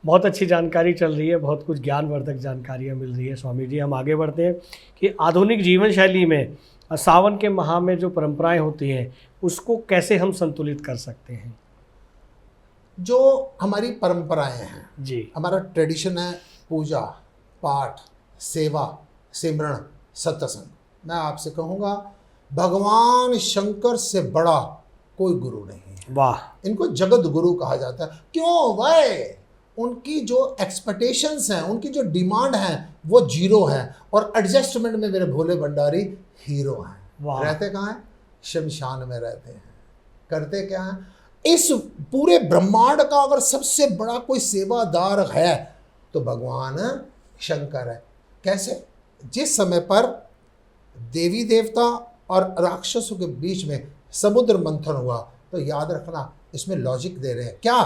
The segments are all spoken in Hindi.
बहुत अच्छी जानकारी चल रही है, बहुत कुछ ज्ञानवर्धक जानकारियाँ मिल रही है स्वामी जी। हम आगे बढ़ते हैं कि आधुनिक जीवन शैली में सावन के माह में जो परंपराएं होती हैं उसको कैसे हम संतुलित कर सकते हैं। जो हमारी परंपराएं हैं, जी हमारा ट्रेडिशन है, पूजा पाठ, सेवा, सिमरण, सत्संग, मैं आपसे कहूँगा भगवान शंकर से बड़ा कोई गुरु नहीं है। वाह। इनको जगत गुरु कहा जाता है। क्यों भाई? उनकी जो एक्सपेक्टेशंस हैं, उनकी जो डिमांड है वो जीरो है, और एडजस्टमेंट में मेरे भोले भंडारी हीरो हैं। रहते कहाँ हैं? शमशान में रहते हैं। करते क्या हैं? इस पूरे ब्रह्मांड का अगर सबसे बड़ा कोई सेवादार है तो भगवान शंकर है। कैसे? जिस समय पर देवी देवता और राक्षसों के बीच में समुद्र मंथन हुआ, तो याद रखना इसमें लॉजिक दे रहे हैं क्या,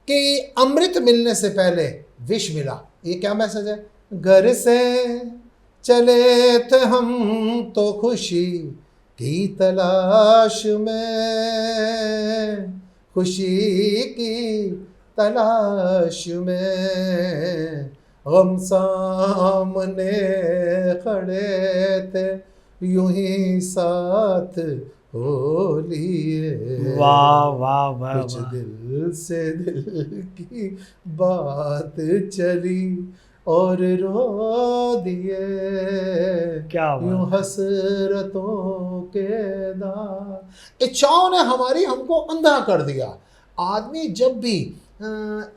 कि अमृत मिलने से पहले विष मिला। ये क्या मैसेज है? घर से चले थे हम तो खुशी की तलाश में, खुशी की तलाश में, गम सामने खड़े थे यूं ही साथ हो लिए। वाह वाह वाह। कुछ दिल से दिल की बात चली और रो दिए, क्या यूं हसरतों के दाग। इच्छाओं ने हमको अंधा कर दिया। आदमी जब भी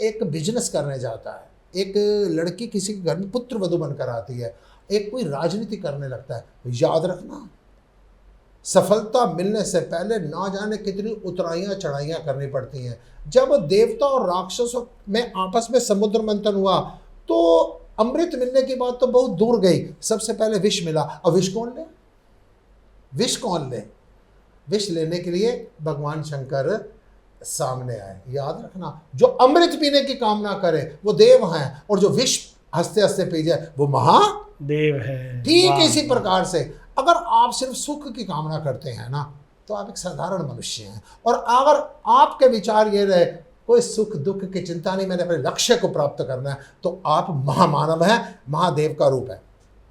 एक बिजनेस करने जाता है, एक लड़की किसी के घर में पुत्र वधू बनकर आती है, एक कोई राजनीति करने लगता है, याद रखना सफलता मिलने से पहले ना जाने कितनी उतराइयाँ चढ़ाइयाँ करनी पड़ती हैं। जब देवता और राक्षसों में आपस में समुद्र मंथन हुआ तो अमृत मिलने की बात तो बहुत दूर गई, सबसे पहले विष मिला। अब विष कौन ले? विष कौन ले? विष लेने के लिए भगवान शंकर सामने आए। याद रखना, जो अमृत पीने की कामना करे वो देव हैं, और जो विष हंसते हंसते पी जाए वो महादेव है। ठीक इसी प्रकार से अगर आप सिर्फ सुख की कामना करते हैं ना, तो आप एक साधारण मनुष्य हैं। और अगर आपके विचार ये रहे कोई सुख दुख की चिंता नहीं, मैंने अपने लक्ष्य को प्राप्त करना है, तो आप महामानव हैं, महादेव का रूप है।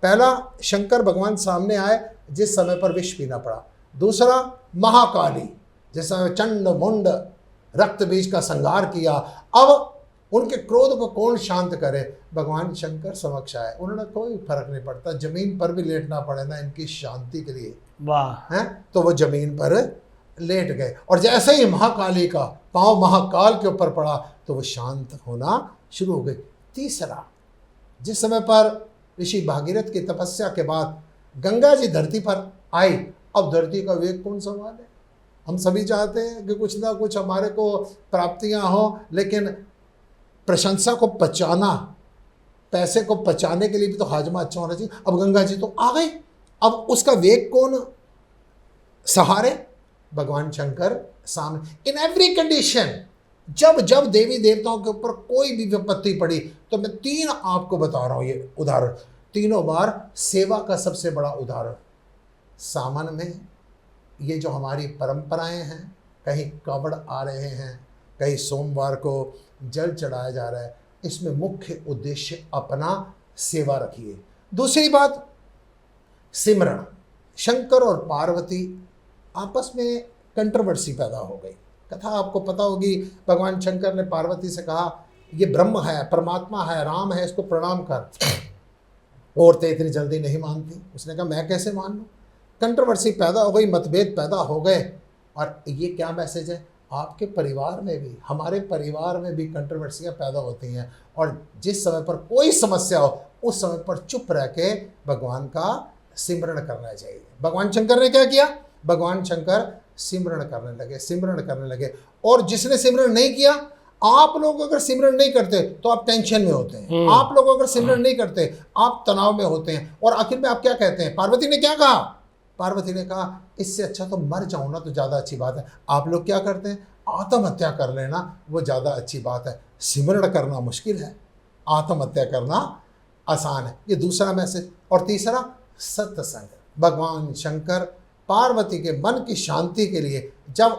पहला, शंकर भगवान सामने आए जिस समय पर विष पीना पड़ा। दूसरा, महाकाली, जिस समय चंड मुंड रक्त बीज का संहार किया। अब उनके क्रोध को कौन शांत करे? भगवान शंकर समक्ष आए। उन्होंने कोई फर्क नहीं पड़ता, जमीन पर भी लेटना पड़े ना इनकी शांति के लिए, वाह हैं, तो वो जमीन पर लेट गए। और जैसे ही महाकाली का पांव महाकाल के ऊपर पड़ा तो वो शांत होना शुरू हो गई। तीसरा, जिस समय पर ऋषि भागीरथ की तपस्या के बाद गंगा जी धरती पर आई, अब धरती का वेग कौन संभाले? हम सभी चाहते हैं कि कुछ ना कुछ हमारे को प्राप्तियां हो, लेकिन प्रशंसा को पचाना, पैसे को पचाने के लिए भी तो हाजमा अच्छा होना चाहिए। अब गंगा जी तो आ गई, अब उसका वेग कौन सहारे? भगवान शंकर सामने। इन एवरी कंडीशन, जब जब देवी देवताओं के ऊपर कोई भी विपत्ति पड़ी, तो मैं तीन आपको बता रहा हूं ये उदाहरण, तीनों बार सेवा का सबसे बड़ा उदाहरण। सावन में ये जो हमारी परंपराएं हैं, कहीं कावड़ आ रहे हैं, कहीं सोमवार को जल चढ़ाया जा रहा है, इसमें मुख्य उद्देश्य अपना सेवा रखिए। दूसरी बात, सिमरण। शंकर और पार्वती आपस में कंट्रोवर्सी पैदा हो गई। कथा आपको पता होगी, भगवान शंकर ने पार्वती से कहा ये ब्रह्म है, परमात्मा है, राम है, इसको प्रणाम कर। औरतें इतनी जल्दी नहीं मानती। उसने कहा मैं कैसे मान लूँ? कंट्रोवर्सी पैदा हो गई, मतभेद पैदा हो गए। और ये क्या मैसेज है? आपके परिवार में भी, हमारे परिवार में भी कंट्रोवर्सियाँ पैदा होती हैं, और जिस समय पर कोई समस्या हो उस समय पर चुप रह के भगवान का सिमरण करना चाहिए। भगवान शंकर ने क्या किया? भगवान शंकर सिमरण करने लगे, सिमरण करने लगे। और जिसने सिमरण नहीं किया, आप लोग अगर सिमरण नहीं करते तो आप टेंशन में होते हैं, आप लोग अगर सिमरण नहीं करते आप तनाव में होते हैं, और आखिर में आप क्या कहते हैं? पार्वती ने क्या कहा? पार्वती ने कहा इससे अच्छा तो मर जाऊं ना, तो ज़्यादा अच्छी बात है। आप लोग क्या करते हैं? आत्महत्या कर लेना, वो ज़्यादा अच्छी बात है। सिमरण करना मुश्किल है, आत्महत्या करना आसान है। ये दूसरा मैसेज। और तीसरा, सत्संग। भगवान शंकर पार्वती के मन की शांति के लिए जब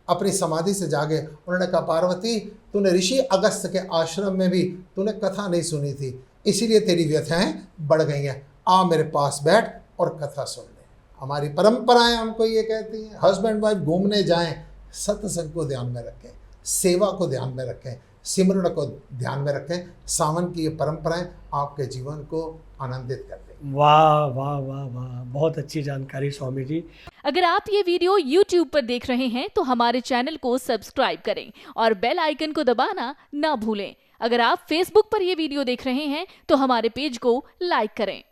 अपनी समाधि से जागे। उन्होंने कहा पार्वती, तूने ऋषि अगस्त के आश्रम में भी तूने कथा नहीं सुनी थी, इसीलिए तेरी व्यथाएं बढ़ गई हैं। आ मेरे पास बैठ और कथा सुन ले। हमारी परंपराएं हमको ये कहती हैं हस्बैंड वाइफ घूमने जाएं, सत्संग को ध्यान में रखें, सेवा को ध्यान में रखें, सिमरण को ध्यान में रखें। सावन की ये परंपराएं आपके जीवन को आनंदित कर देंगी। वाह वाह वाह वाह, बहुत अच्छी जानकारी स्वामी जी। अगर आप ये वीडियो YouTube पर देख रहे हैं तो हमारे चैनल को सब्सक्राइब करें और बेल आइकन को दबाना ना भूलें। अगर आप Facebook पर ये वीडियो देख रहे हैं तो हमारे पेज को लाइक करें।